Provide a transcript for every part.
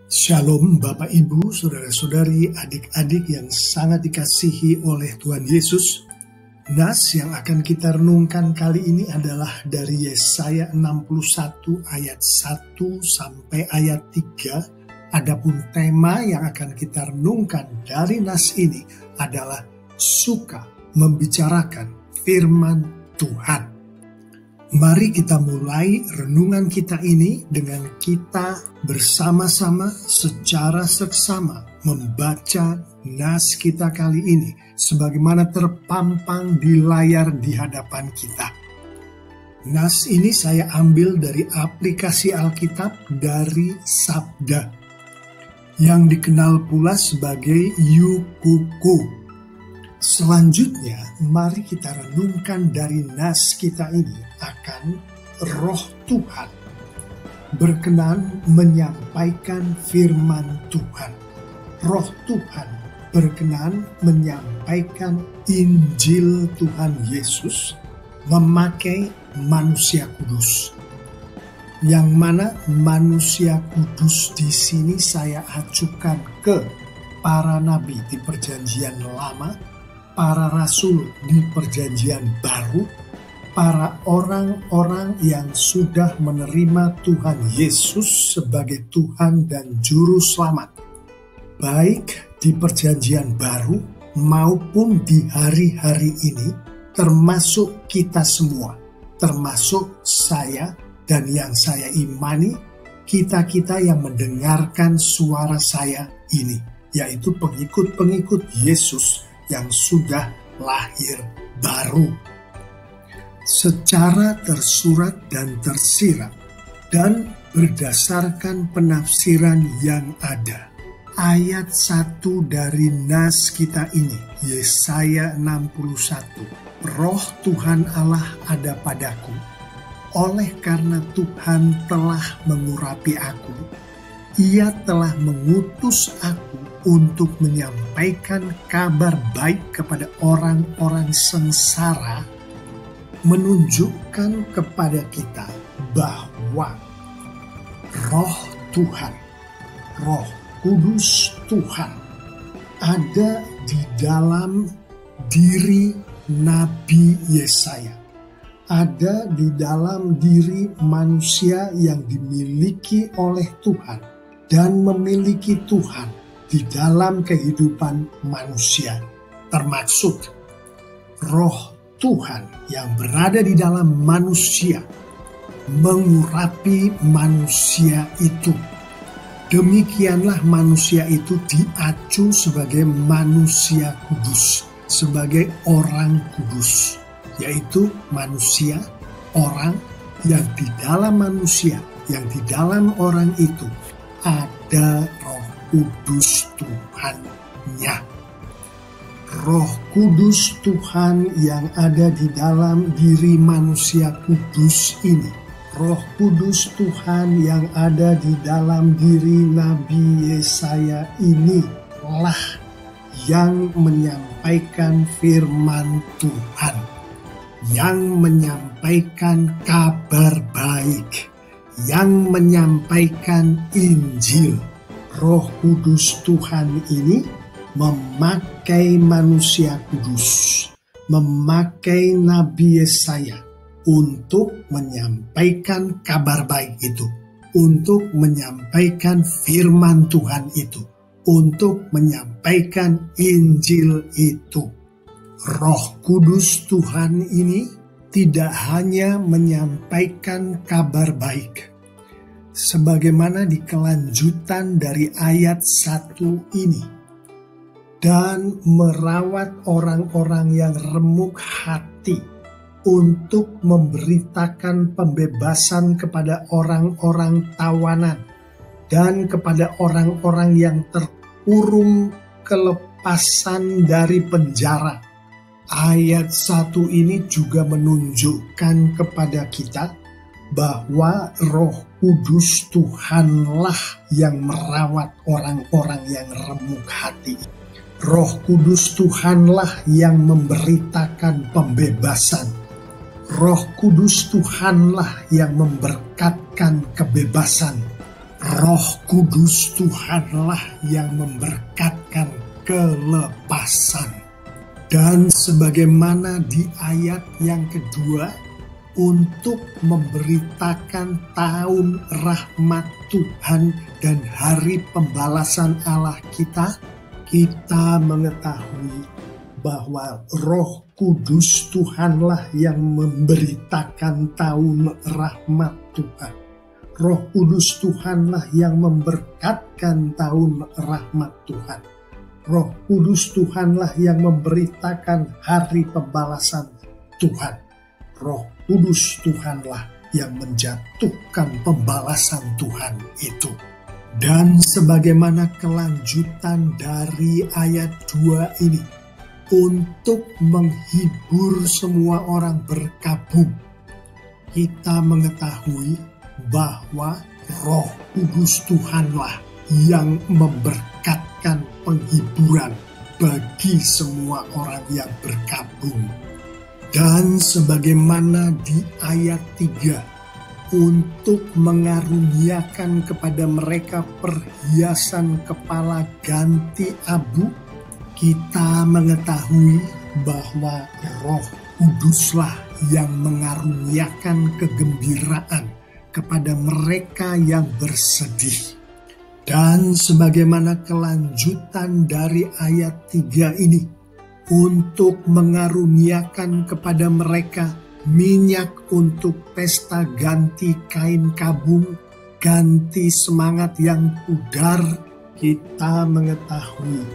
Shalom Bapak Ibu, Saudara-saudari, adik-adik yang sangat dikasihi oleh Tuhan Yesus. Nas yang akan kita renungkan kali ini adalah dari Yesaya 61 ayat 1 sampai ayat 3. Adapun tema yang akan kita renungkan dari nas ini adalah suka membicarakan firman Tuhan. Mari kita mulai renungan kita ini dengan kita bersama-sama secara seksama membaca nas kita kali ini sebagaimana terpampang di layar di hadapan kita. Nas ini saya ambil dari aplikasi Alkitab dari Sabda yang dikenal pula sebagai Yukuku. Selanjutnya, mari kita renungkan dari nas kita ini akan Roh Tuhan berkenan menyampaikan firman Tuhan. Roh Tuhan berkenan menyampaikan Injil Tuhan Yesus memakai manusia kudus. Yang mana manusia kudus di sini saya acukan ke para nabi di Perjanjian Lama, para rasul di Perjanjian Baru, para orang-orang yang sudah menerima Tuhan Yesus sebagai Tuhan dan Juru Selamat, baik di Perjanjian Baru maupun di hari-hari ini, termasuk kita semua, termasuk saya dan yang saya imani, kita-kita yang mendengarkan suara saya ini, yaitu pengikut-pengikut Yesus yang sudah lahir baru. Secara tersurat dan tersirat dan berdasarkan penafsiran yang ada, ayat 1 dari nas kita ini, Yesaya 61, Roh Tuhan Allah ada padaku, oleh karena Tuhan telah mengurapi aku, Ia telah mengutus aku untuk menyampaikan kabar baik kepada orang-orang sengsara, menunjukkan kepada kita bahwa Roh Tuhan, Roh Kudus Tuhan ada di dalam diri Nabi Yesaya, ada di dalam diri manusia yang dimiliki oleh Tuhan dan memiliki Tuhan di dalam kehidupan manusia, termasuk Roh Tuhan yang berada di dalam manusia, mengurapi manusia itu. Demikianlah manusia itu diacu sebagai manusia kudus, sebagai orang kudus, yaitu manusia, orang yang di dalam manusia, yang di dalam orang itu ada Roh Kudus Tuhannya. Roh Kudus Tuhan yang ada di dalam diri manusia kudus ini, Roh Kudus Tuhan yang ada di dalam diri Nabi Yesaya ini lah yang menyampaikan firman Tuhan, yang menyampaikan kabar baik, yang menyampaikan Injil. Roh Kudus Tuhan ini memakai manusia kudus, memakai Nabi Yesaya untuk menyampaikan kabar baik itu, untuk menyampaikan firman Tuhan itu, untuk menyampaikan Injil itu. Roh Kudus Tuhan ini tidak hanya menyampaikan kabar baik, sebagaimana di kelanjutan dari ayat 1 ini, dan merawat orang-orang yang remuk hati untuk memberitakan pembebasan kepada orang-orang tawanan dan kepada orang-orang yang terkurung kelepasan dari penjara. Ayat 1 ini juga menunjukkan kepada kita bahwa Roh Kudus Tuhanlah yang merawat orang-orang yang remuk hati. Roh Kudus Tuhanlah yang memberitakan pembebasan. Roh Kudus Tuhanlah yang memberkatkan kebebasan. Roh Kudus Tuhanlah yang memberkatkan kelepasan. Dan sebagaimana di ayat yang kedua, untuk memberitakan tahun rahmat Tuhan dan hari pembalasan Allah kita mengetahui bahwa Roh Kudus Tuhanlah yang memberitakan tahun rahmat Tuhan. Roh Kudus Tuhanlah yang memberkatkan tahun rahmat Tuhan. Roh Kudus Tuhanlah yang memberitakan hari pembalasan Tuhan. Roh Kudus Tuhanlah yang menjatuhkan pembalasan Tuhan itu. Dan sebagaimana kelanjutan dari ayat 2 ini, untuk menghibur semua orang berkabung, kita mengetahui bahwa Roh Kudus Tuhanlah yang memberkatkan penghiburan bagi semua orang yang berkabung. Dan sebagaimana di ayat 3, untuk mengaruniakan kepada mereka perhiasan kepala ganti abu, kita mengetahui bahwa Roh Kuduslah yang mengaruniakan kegembiraan kepada mereka yang bersedih. Dan sebagaimana kelanjutan dari ayat 3 ini, untuk mengaruniakan kepada mereka minyak untuk pesta ganti kain kabung, ganti semangat yang pudar, kita mengetahui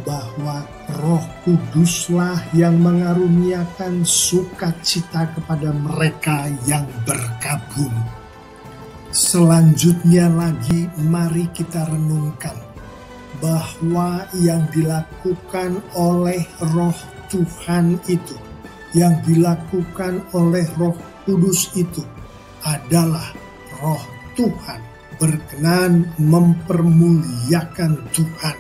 bahwa Roh Kuduslah yang mengaruniakan sukacita kepada mereka yang berkabung. Selanjutnya lagi, mari kita renungkan bahwa yang dilakukan oleh Roh Tuhan itu, yang dilakukan oleh Roh Kudus itu adalah Roh Tuhan berkenan mempermuliakan Tuhan.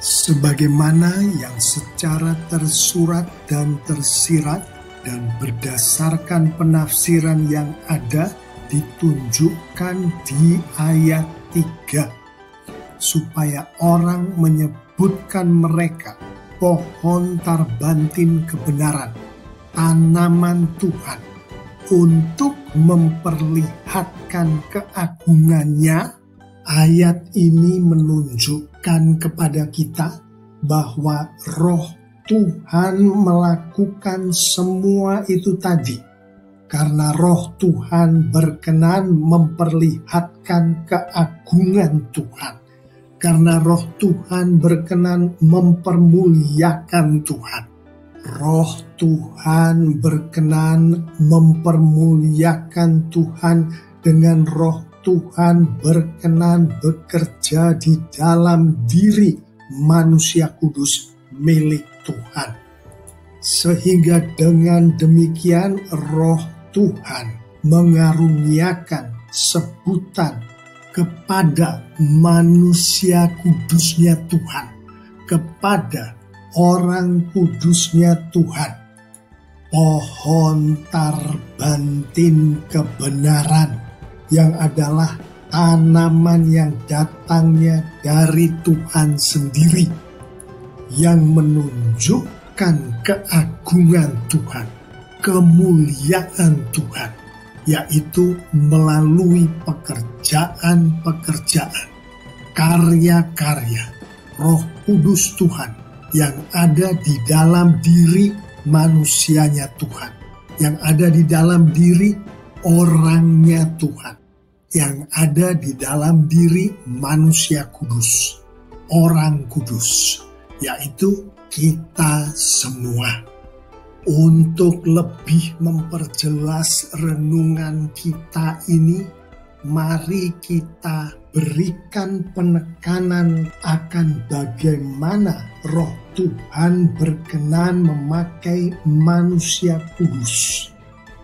Sebagaimana yang secara tersurat dan tersirat dan berdasarkan penafsiran yang ada ditunjukkan di ayat 3, supaya orang menyebutkan mereka pohon tarbantin kebenaran, tanaman Tuhan, untuk memperlihatkan keagungannya. Ayat ini menunjukkan kepada kita bahwa Roh Tuhan melakukan semua itu tadi karena Roh Tuhan berkenan memperlihatkan keagungan Tuhan, karena Roh Tuhan berkenan mempermuliakan Tuhan. Roh Tuhan berkenan mempermuliakan Tuhan dengan Roh Tuhan berkenan bekerja di dalam diri manusia kudus milik Tuhan. Sehingga dengan demikian Roh Tuhan mengaruniakan sebutan kepada manusia kudusnya Tuhan, kepada orang kudusnya Tuhan, pohon tarbantin kebenaran, yang adalah tanaman yang datangnya dari Tuhan sendiri, yang menunjukkan keagungan Tuhan, kemuliaan Tuhan, yaitu melalui pekerjaan-pekerjaan, karya-karya Roh Kudus Tuhan yang ada di dalam diri manusianya Tuhan, yang ada di dalam diri orangnya Tuhan, yang ada di dalam diri manusia kudus, orang kudus, yaitu kita semua. Untuk lebih memperjelas renungan kita ini, mari kita berikan penekanan akan bagaimana Roh Tuhan berkenan memakai manusia kudus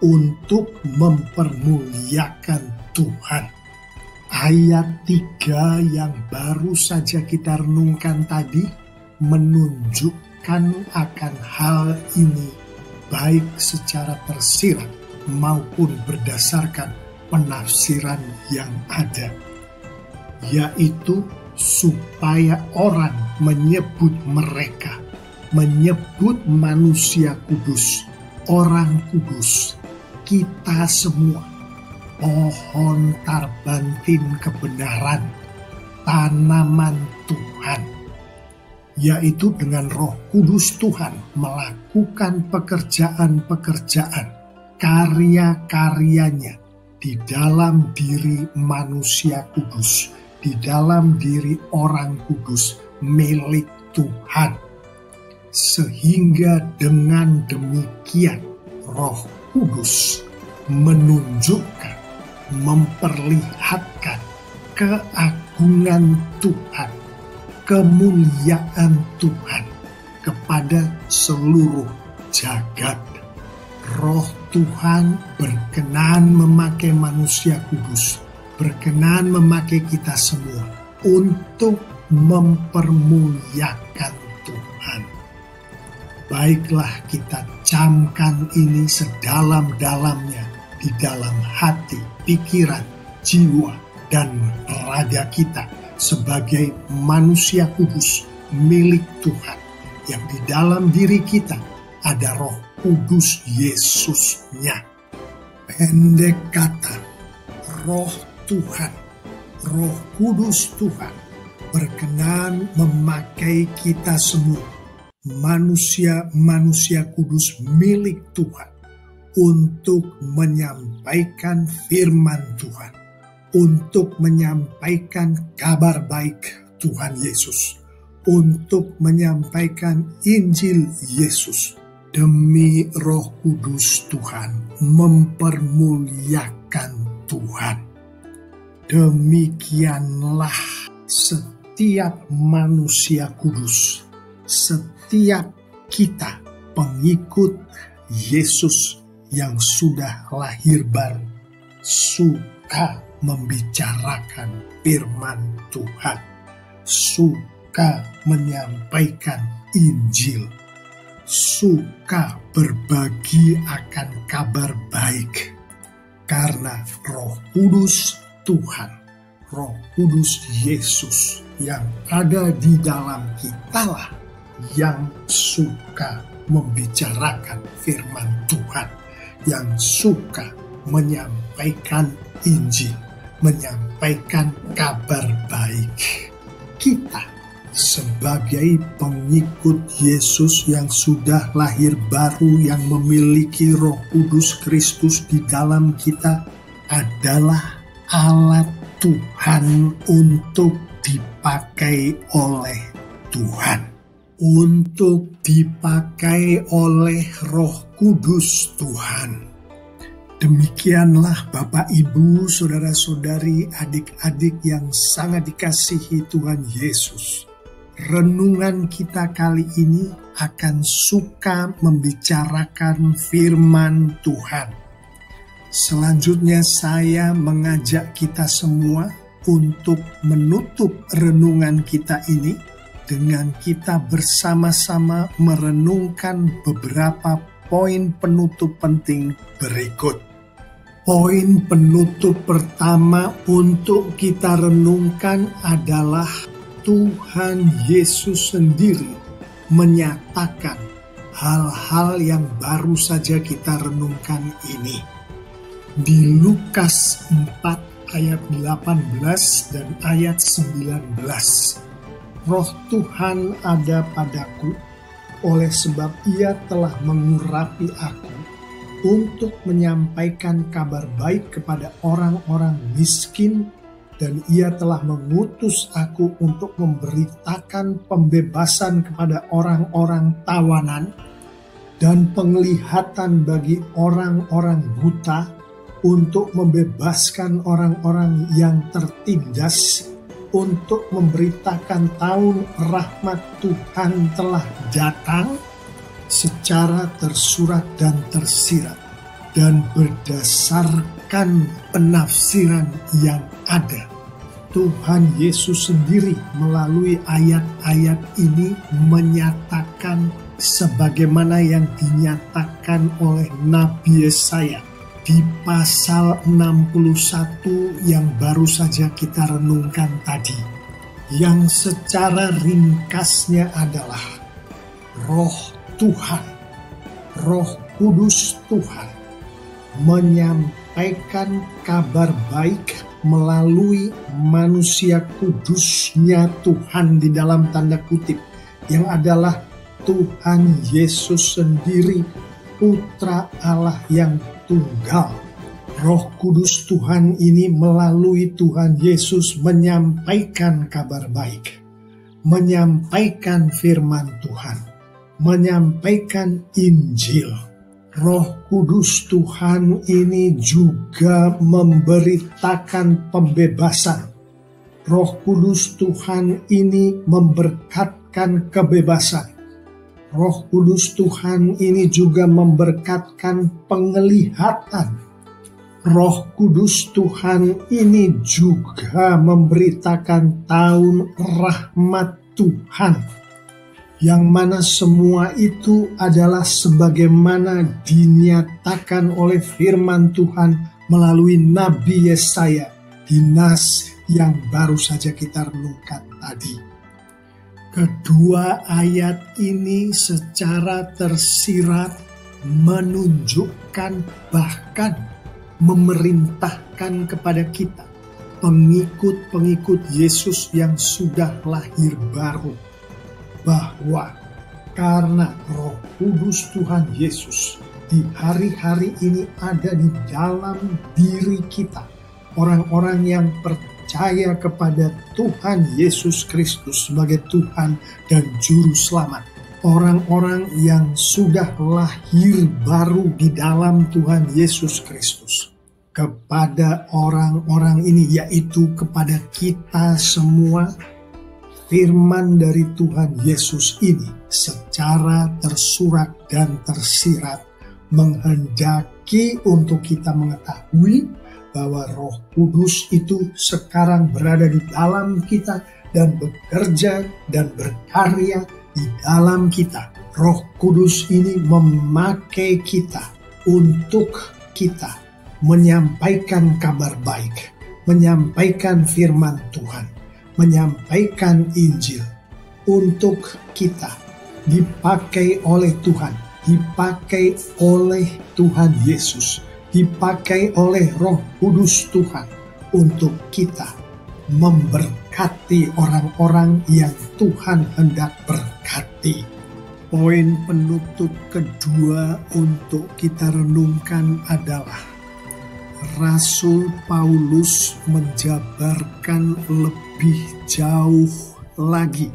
untuk mempermuliakan Tuhan. Ayat 3 yang baru saja kita renungkan tadi menunjukkan akan hal ini, baik secara tersirat maupun berdasarkan penafsiran yang ada. yaitu supaya orang menyebut mereka, menyebut manusia kudus, orang kudus, kita semua, pohon tarbantin kebenaran, tanaman Tuhan, yaitu dengan Roh Kudus Tuhan melakukan pekerjaan-pekerjaan, karya-karyanya di dalam diri manusia kudus, di dalam diri orang kudus milik Tuhan. Sehingga dengan demikian Roh Kudus menunjukkan, memperlihatkan keagungan Tuhan, kemuliaan Tuhan kepada seluruh jagat. Roh Tuhan berkenan memakai manusia kudus, berkenan memakai kita semua untuk mempermuliakan Tuhan. Baiklah kita camkan ini sedalam-dalamnya di dalam hati, pikiran, jiwa, dan raga kita sebagai manusia kudus milik Tuhan, yang di dalam diri kita ada Roh Kudus Yesusnya. Pendek kata, Roh Tuhan, Roh Kudus Tuhan berkenan memakai kita semua, manusia-manusia kudus milik Tuhan, untuk menyampaikan firman Tuhan, untuk menyampaikan kabar baik Tuhan Yesus, untuk menyampaikan Injil Yesus. Demi Roh Kudus Tuhan mempermuliakan Tuhan. Demikianlah setiap manusia kudus, setiap kita pengikut Yesus yang sudah lahir baru, suka membicarakan firman Tuhan, suka menyampaikan Injil, suka berbagi akan kabar baik, karena Roh Kudus Tuhan, Roh Kudus Yesus yang ada di dalam kitalah yang suka membicarakan firman Tuhan, yang suka menyampaikan Injil, menyampaikan kabar baik. Kita sebagai pengikut Yesus yang sudah lahir baru, yang memiliki Roh Kudus Kristus di dalam kita, adalah alat Tuhan untuk dipakai oleh Tuhan, untuk dipakai oleh Roh Kudus Tuhan. Demikianlah Bapak, Ibu, saudara-saudari, adik-adik yang sangat dikasihi Tuhan Yesus. Renungan kita kali ini akan suka membicarakan firman Tuhan. Selanjutnya saya mengajak kita semua untuk menutup renungan kita ini dengan kita bersama-sama merenungkan beberapa poin penutup penting berikut. Poin penutup pertama untuk kita renungkan adalah Tuhan Yesus sendiri menyatakan hal-hal yang baru saja kita renungkan ini. Di Lukas 4 ayat 18 dan ayat 19. Roh Tuhan ada padaku, oleh sebab Ia telah mengurapi aku untuk menyampaikan kabar baik kepada orang-orang miskin, dan Ia telah mengutus aku untuk memberitakan pembebasan kepada orang-orang tawanan dan penglihatan bagi orang-orang buta, untuk membebaskan orang-orang yang tertindas, untuk memberitakan tahun rahmat Tuhan telah datang, secara tersurat dan tersirat, dan berdasarkan penafsiran yang ada. Tuhan Yesus sendiri melalui ayat-ayat ini menyatakan sebagaimana yang dinyatakan oleh Nabi Yesaya di pasal 61 yang baru saja kita renungkan tadi, yang secara ringkasnya adalah Roh Tuhan, Roh Kudus Tuhan menyampaikan kabar baik melalui manusia kudusnya Tuhan di dalam tanda kutip, yang adalah Tuhan Yesus sendiri, Putra Allah yang tunggal. Roh Kudus Tuhan ini melalui Tuhan Yesus menyampaikan kabar baik, menyampaikan firman Tuhan, menyampaikan Injil. Roh Kudus Tuhan ini juga memberitakan pembebasan. Roh Kudus Tuhan ini memberkatkan kebebasan. Roh Kudus Tuhan ini juga memberkatkan penglihatan. Roh Kudus Tuhan ini juga memberitakan tahun rahmat Tuhan, yang mana semua itu adalah sebagaimana dinyatakan oleh firman Tuhan melalui Nabi Yesaya di nas yang baru saja kita renungkan tadi. Kedua ayat ini secara tersirat menunjukkan, bahkan memerintahkan kepada kita, pengikut-pengikut Yesus yang sudah lahir baru, bahwa karena Roh Kudus Tuhan Yesus di hari-hari ini ada di dalam diri kita, orang-orang yang percaya kepada Tuhan Yesus Kristus sebagai Tuhan dan Juru Selamat, orang-orang yang sudah lahir baru di dalam Tuhan Yesus Kristus. Kepada orang-orang ini, yaitu kepada kita semua, firman dari Tuhan Yesus ini secara tersurat dan tersirat menghendaki untuk kita mengetahui bahwa Roh Kudus itu sekarang berada di dalam kita dan bekerja dan berkarya di dalam kita. Roh Kudus ini memakai kita untuk kita menyampaikan kabar baik, menyampaikan firman Tuhan, menyampaikan Injil untuk kita, dipakai oleh Tuhan, dipakai oleh Tuhan Yesus, dipakai oleh Roh Kudus Tuhan untuk kita memberkati orang-orang yang Tuhan hendak berkati. Poin penutup kedua untuk kita renungkan adalah Rasul Paulus menjabarkan lebih jauh lagi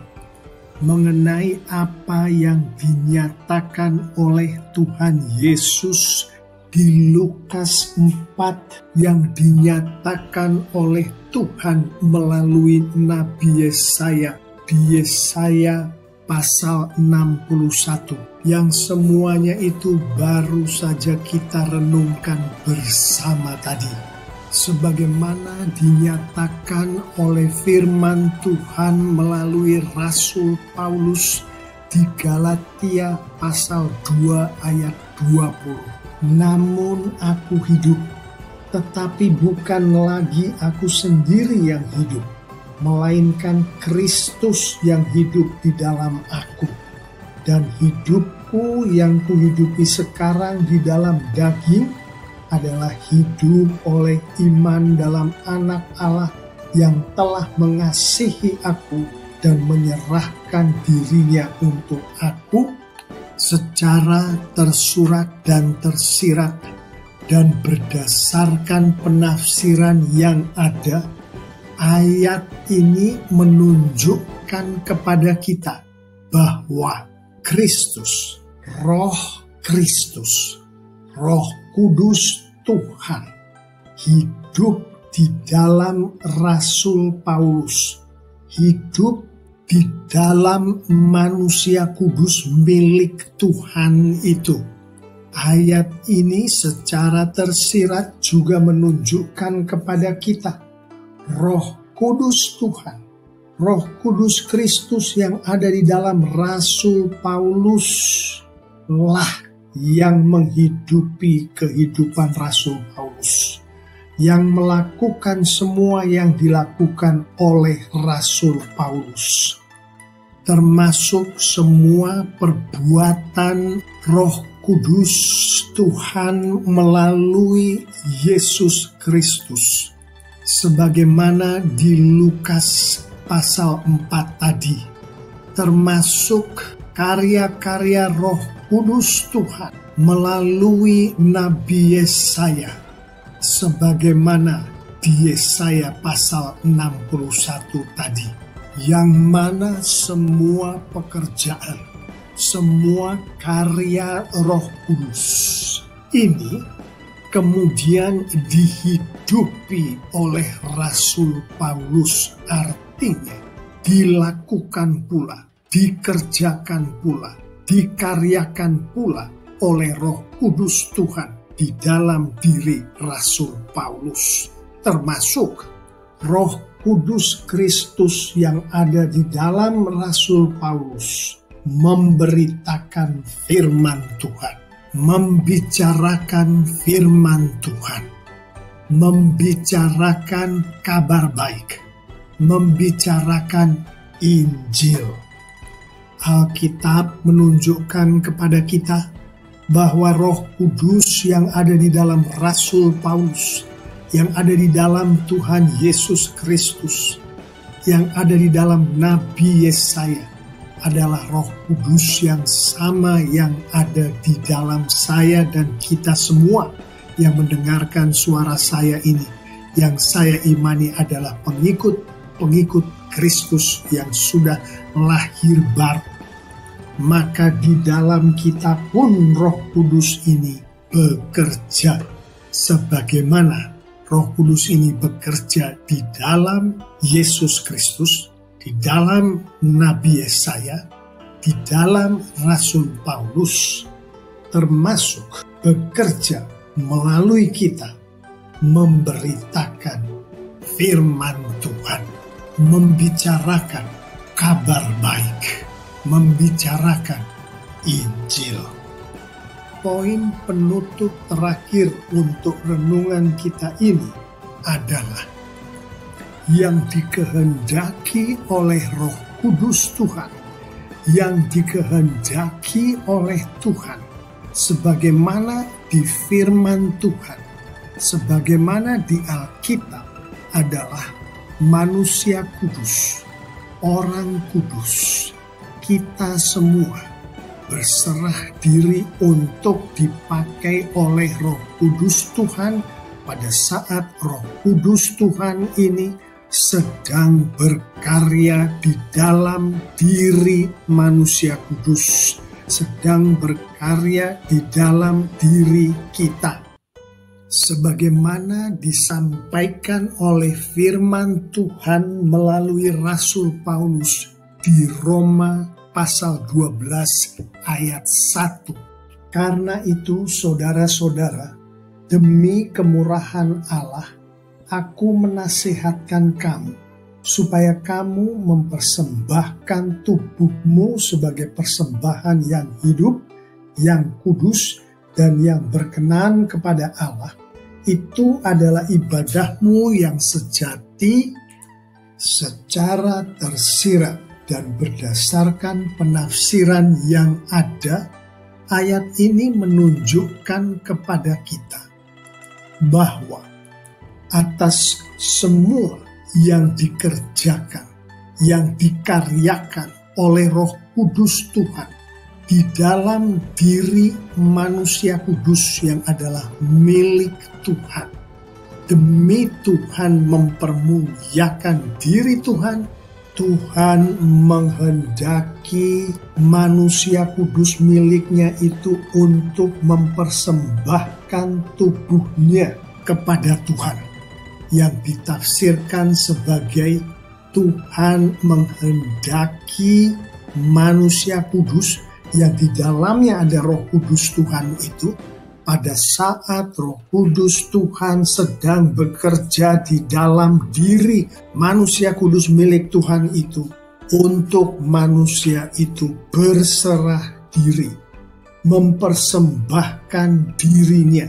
mengenai apa yang dinyatakan oleh Tuhan Yesus di Lukas 4 yang dinyatakan oleh Tuhan melalui Nabi Yesaya di Yesaya pasal 61, yang semuanya itu baru saja kita renungkan bersama tadi, sebagaimana dinyatakan oleh firman Tuhan melalui Rasul Paulus di Galatia pasal 2 ayat 20. Namun aku hidup, tetapi bukan lagi aku sendiri yang hidup, melainkan Kristus yang hidup di dalam aku. Dan hidupku yang kuhidupi sekarang di dalam daging adalah hidup oleh iman dalam Anak Allah yang telah mengasihi aku dan menyerahkan dirinya untuk aku, secara tersurat dan tersirat dan berdasarkan penafsiran yang ada. Ayat ini menunjukkan kepada kita bahwa Kristus, Roh Kudus Tuhan hidup di dalam Rasul Paulus, hidup di dalam manusia kudus milik Tuhan itu. Ayat ini secara tersirat juga menunjukkan kepada kita Roh Kudus Tuhan, Roh Kudus Kristus yang ada di dalam Rasul Paulus lah yang menghidupi kehidupan Rasul Paulus, yang melakukan semua yang dilakukan oleh Rasul Paulus, termasuk semua perbuatan Roh Kudus Tuhan melalui Yesus Kristus, sebagaimana di Lukas pasal 4 tadi, termasuk karya-karya Roh Kudus Tuhan melalui Nabi Yesaya, sebagaimana di Yesaya pasal 61 tadi, yang mana semua pekerjaan, semua karya Roh Kudus ini kemudian dihidupi oleh Rasul Paulus, artinya dilakukan pula, dikerjakan pula, dikaryakan pula oleh Roh Kudus Tuhan di dalam diri Rasul Paulus, termasuk Roh Kudus Kristus yang ada di dalam Rasul Paulus memberitakan firman Tuhan, membicarakan firman Tuhan, membicarakan kabar baik, membicarakan Injil. Alkitab menunjukkan kepada kita bahwa Roh Kudus yang ada di dalam Rasul Paulus, yang ada di dalam Tuhan Yesus Kristus, yang ada di dalam Nabi Yesaya, adalah Roh Kudus yang sama yang ada di dalam saya dan kita semua yang mendengarkan suara saya ini, yang saya imani adalah pengikut Kristus yang sudah lahir baru. Maka di dalam kita pun Roh Kudus ini bekerja sebagaimana Roh Kudus ini bekerja di dalam Yesus Kristus, di dalam Nabi Yesaya, di dalam Rasul Paulus, termasuk bekerja melalui kita memberitakan firman Tuhan, membicarakan kabar baik, membicarakan Injil. Poin penutup terakhir untuk renungan kita ini adalah yang dikehendaki oleh Roh Kudus Tuhan, yang dikehendaki oleh Tuhan, sebagaimana di firman Tuhan, sebagaimana di Alkitab, adalah manusia kudus, orang kudus, kita semua berserah diri untuk dipakai oleh Roh Kudus Tuhan pada saat Roh Kudus Tuhan ini sedang berkarya di dalam diri manusia kudus, sedang berkarya di dalam diri kita. Sebagaimana disampaikan oleh firman Tuhan melalui Rasul Paulus di Roma pasal 12 ayat 1. Karena itu saudara-saudara, demi kemurahan Allah, aku menasihatkan kamu, supaya kamu mempersembahkan tubuhmu sebagai persembahan yang hidup, yang kudus, dan yang berkenan kepada Allah. Itu adalah ibadahmu yang sejati, secara tersirat dan berdasarkan penafsiran yang ada. Ayat ini menunjukkan kepada kita bahwa atas semua yang dikerjakan, yang dikaryakan oleh Roh Kudus Tuhan di dalam diri manusia kudus yang adalah milik Tuhan, demi Tuhan mempermuliakan diri Tuhan, Tuhan menghendaki manusia kudus miliknya itu untuk mempersembahkan tubuhnya kepada Tuhan, yang ditafsirkan sebagai Tuhan menghendaki manusia kudus yang di dalamnya ada Roh Kudus Tuhan itu, pada saat Roh Kudus Tuhan sedang bekerja di dalam diri manusia kudus milik Tuhan itu, untuk manusia itu berserah diri mempersembahkan dirinya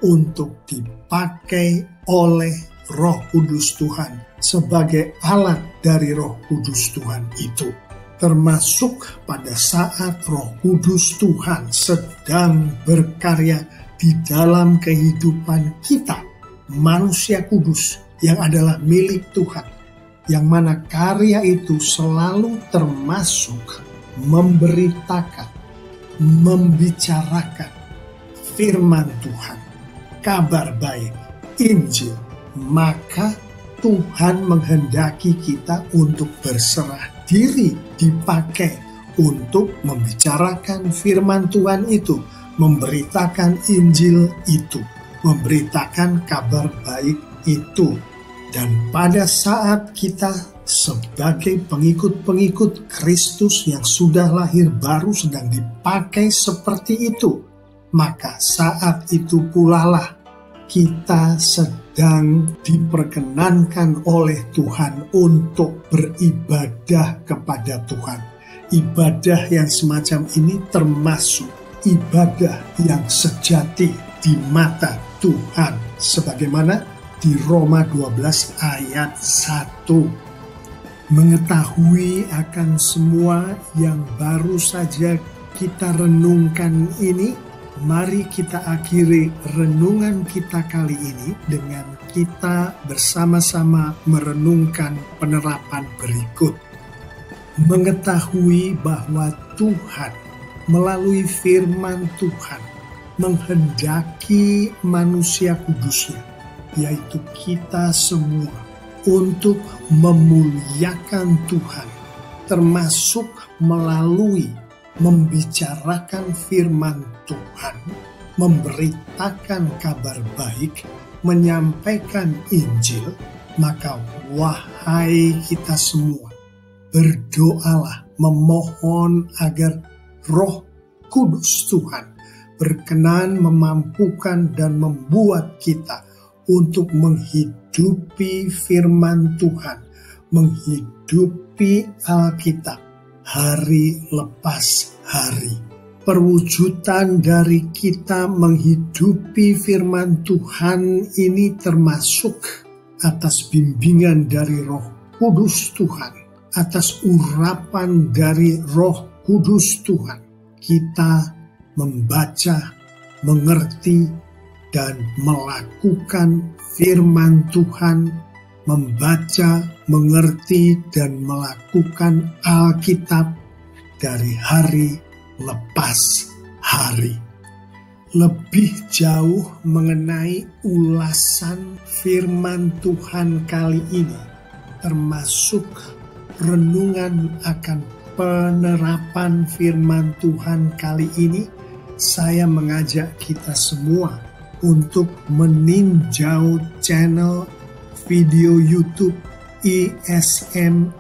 untuk dipakai oleh Roh Kudus Tuhan sebagai alat dari Roh Kudus Tuhan itu. Termasuk pada saat Roh Kudus Tuhan sedang berkarya di dalam kehidupan kita, manusia kudus yang adalah milik Tuhan, yang mana karya itu selalu termasuk memberitakan, membicarakan firman Tuhan, kabar baik, Injil. Maka Tuhan menghendaki kita untuk berserah diri, dipakai untuk membicarakan firman Tuhan itu, memberitakan Injil itu, memberitakan kabar baik itu. Dan pada saat kita sebagai pengikut-pengikut Kristus yang sudah lahir baru sedang dipakai seperti itu, maka saat itu pula lah kita sedang diperkenankan oleh Tuhan untuk beribadah kepada Tuhan. Ibadah yang semacam ini termasuk ibadah yang sejati di mata Tuhan, sebagaimana di Roma 12 ayat 1. Mengetahui akan semua yang baru saja kita renungkan ini, mari kita akhiri renungan kita kali ini dengan kita bersama-sama merenungkan penerapan berikut. Mengetahui bahwa Tuhan melalui firman Tuhan menghendaki manusia kudusnya, yaitu kita semua, untuk memuliakan Tuhan, termasuk melalui membicarakan firman Tuhan, memberitakan kabar baik, menyampaikan Injil. Maka wahai kita semua, berdoalah, memohon agar Roh Kudus Tuhan berkenan memampukan dan membuat kita untuk menghidupi firman Tuhan, menghidupi Alkitab hari lepas hari. Perwujudan dari kita menghidupi firman Tuhan ini termasuk atas bimbingan dari Roh Kudus Tuhan, atas urapan dari Roh Kudus Tuhan. Kita membaca, mengerti, dan melakukan firman Tuhan, membaca, mengerti, dan melakukan Alkitab dari hari lepas hari. Lebih jauh mengenai ulasan firman Tuhan kali ini, termasuk renungan akan penerapan firman Tuhan kali ini, saya mengajak kita semua untuk meninjau channel video YouTube ISM-MBC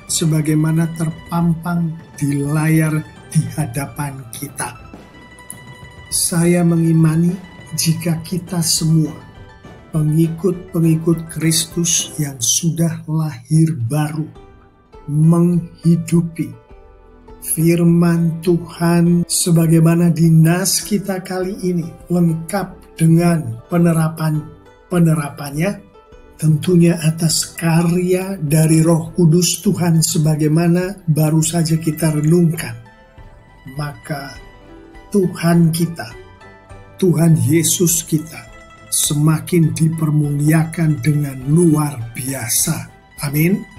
sebagaimana terpampang di layar di hadapan kita. Saya mengimani jika kita semua, pengikut-pengikut Kristus yang sudah lahir baru, menghidupi firman Tuhan sebagaimana di nas kita kali ini, lengkap dengan penerapannya, tentunya atas karya dari Roh Kudus Tuhan sebagaimana baru saja kita renungkan. Maka Tuhan kita, Tuhan Yesus kita, semakin dipermuliakan dengan luar biasa. Amin.